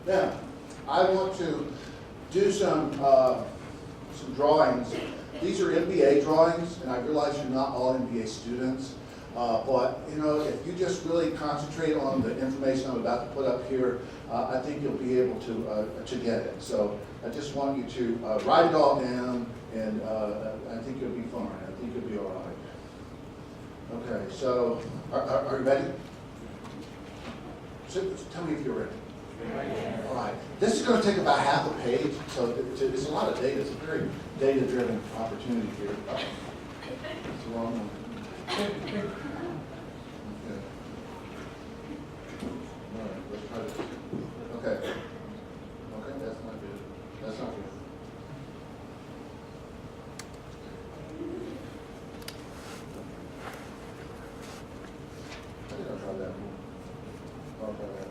Now, I want to do some drawings. These are MBA drawings, and I realize you're not all MBA students, but you know, if you just really concentrate on the information I'm about to put up here, I think you'll be able to get it. So I just want you to write it all down, and I think you'll be fine. I think you'll be all right. Okay, so are you ready? So, tell me if you're ready. All right. This is going to take about half a page, so it's a lot of data. It's a very data-driven opportunity here. It's a long one. Okay. All right, let's try this. Okay. Okay, that's not good. That's not good. I think I'll try that one. I'll try that.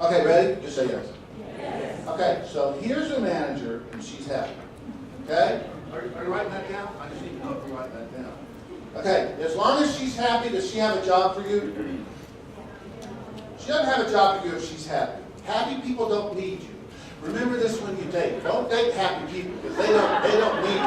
Okay, ready? Just say yes. Yes. Okay, so here's a manager, and she's happy. Okay? Are you writing that down? I just need to know if you're writing that down. Okay, as long as she's happy, does she have a job for you? She doesn't have a job for you if she's happy. Happy people don't need you. Remember this when you date. Don't date happy people because they don't need you.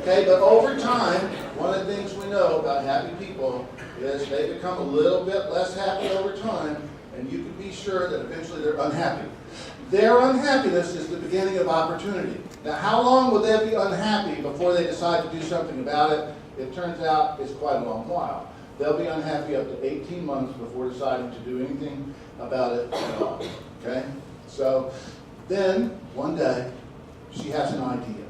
Okay, but over time, one of the things we know about happy people is they become a little bit less happy over time, and you can be sure that eventually they're unhappy. Their unhappiness is the beginning of opportunity. Now, how long will they be unhappy before they decide to do something about it? It turns out it's quite a long while. They'll be unhappy up to 18 months before deciding to do anything about it at all. Okay? So then, one day, she has an idea.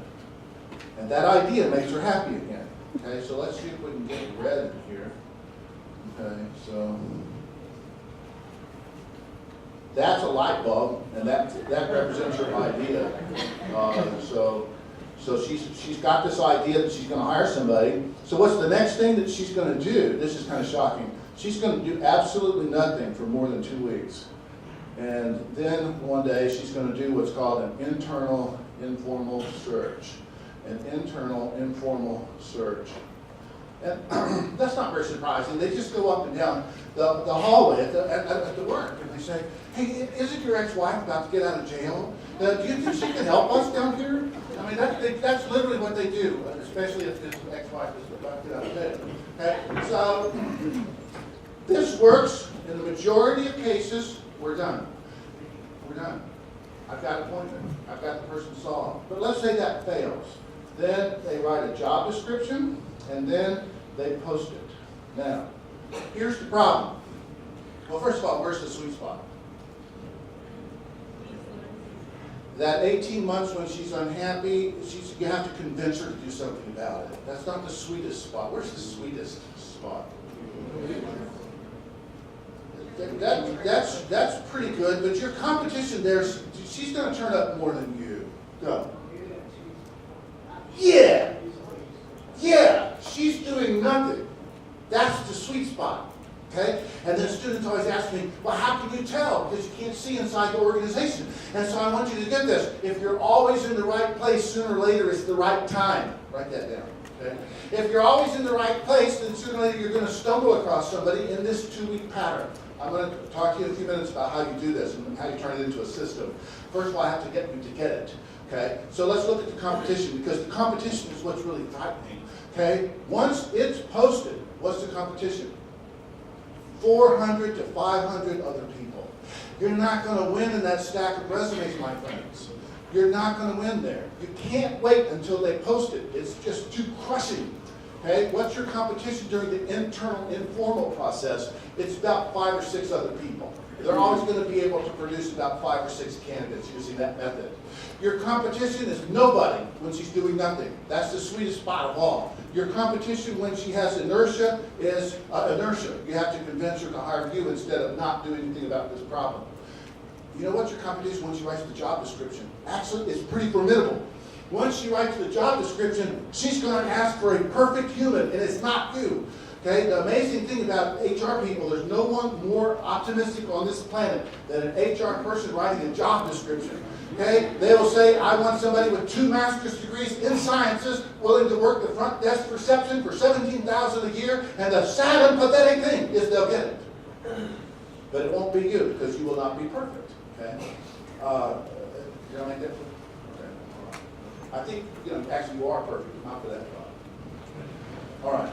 And that idea makes her happy again. Okay, so let's see if we can get red in here. Okay, so that's a light bulb, and that represents her idea. So she's got this idea that she's going to hire somebody. So what's the next thing that she's going to do? This is kind of shocking. She's going to do absolutely nothing for more than 2 weeks. And then one day she's going to do what's called an internal informal search. An internal informal search. And that's not very surprising. They just go up and down the hallway at the work, and they say, hey, isn't your ex-wife about to get out of jail? Do you think she can help us down here? I mean, that's literally what they do, especially if this ex-wife is about to get out of jail. Okay? So this works in the majority of cases. We're done. We're done. I've got an appointment. I've got the person solved. But let's say that fails. Then they write a job description, and then they post it. Now, here's the problem. Well, first of all, where's the sweet spot? That 18 months when she's unhappy, you have to convince her to do something about it. That's not the sweetest spot. Where's the sweetest spot? That's pretty good, but your competition there, she's going to turn up more than you. Go. Yeah, she's doing nothing. That's the sweet spot, okay? And then students always ask me, well, how can you tell? Because you can't see inside the organization. And so I want you to get this. If you're always in the right place, sooner or later it's the right time. Write that down, okay? If you're always in the right place, then sooner or later you're going to stumble across somebody in this 2-week pattern. I'm going to talk to you in a few minutes about how you do this and how you turn it into a system. First of all, I have to get you to get it. Okay, so let's look at the competition, because the competition is what's really frightening. Okay, once it's posted, what's the competition? 400 to 500 other people. You're not going to win in that stack of resumes, my friends. You're not going to win there. You can't wait until they post it. It's just too crushing. Okay, what's your competition during the internal informal process? It's about 5 or 6 other people. They're always going to be able to produce about 5 or 6 candidates using that method. Your competition is nobody when she's doing nothing. That's the sweetest spot of all. Your competition when she has inertia is inertia. You have to convince her to hire you instead of not doing anything about this problem. You know what's your competition when she writes the job description? Actually, it's pretty formidable. Once she writes the job description, she's going to ask for a perfect human, and it's not you. Okay, the amazing thing about HR people, there's no one more optimistic on this planet than an HR person writing a job description. Okay, they will say, I want somebody with 2 master's degrees in sciences, willing to work the front desk reception for $17,000 a year, and the sad and pathetic thing is they'll get it. But it won't be you, because you will not be perfect. Okay, did I make that? Okay. I think, actually you are perfect, not for that job. All right.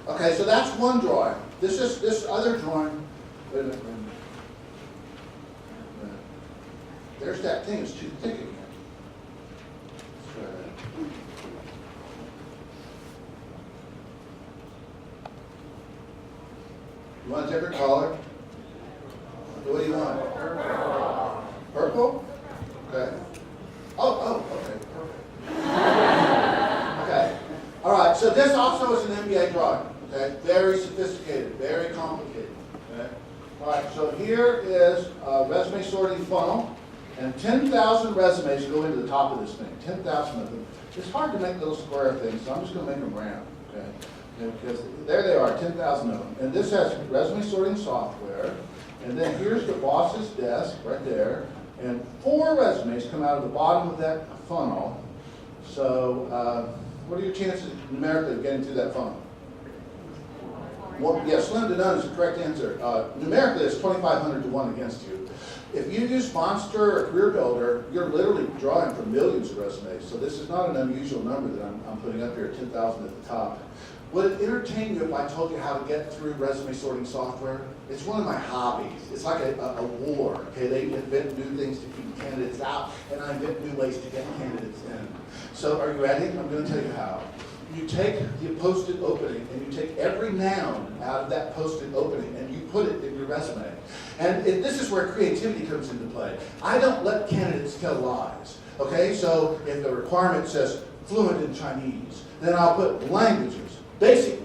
Okay, so that's one drawing. This other drawing. Wait a minute. There's that thing. It's too thick again. You want a different color? What do you want? Purple. Okay. Oh, okay. Perfect. Okay. All right. So this also is an MBA drawing. Okay. Very sophisticated. Very complicated. Okay. All right. So here is a resume sorting funnel, and 10,000 resumes go into the top of this thing. 10,000 of them. It's hard to make little square things, so I'm just going to make them round. Okay. Because there they are, 10,000 of them. And this has resume sorting software. And then here's the boss's desk right there. And 4 resumes come out of the bottom of that funnel. So what are your chances numerically of getting through that funnel? Well, yeah, slim to none is the correct answer. Numerically, it's 2,500 to 1 against you. If you use Monster or Career Builder, you're literally drawing from millions of resumes. So this is not an unusual number that I'm putting up here, 10,000 at the top. Would it entertain you if I told you how to get through resume sorting software? It's one of my hobbies. It's like a war. Okay, they invent new things to keep candidates out, and I invent new ways to get candidates in. So are you ready? I'm going to tell you how. You take the posted opening, and you take every noun out of that posted opening, and you put it in your resume. And this is where creativity comes into play. I don't let candidates tell lies. Okay, so if the requirement says fluent in Chinese, then I'll put languages. Basic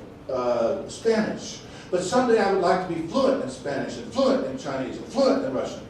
Spanish, but someday I would like to be fluent in Spanish and fluent in Chinese and fluent in Russian.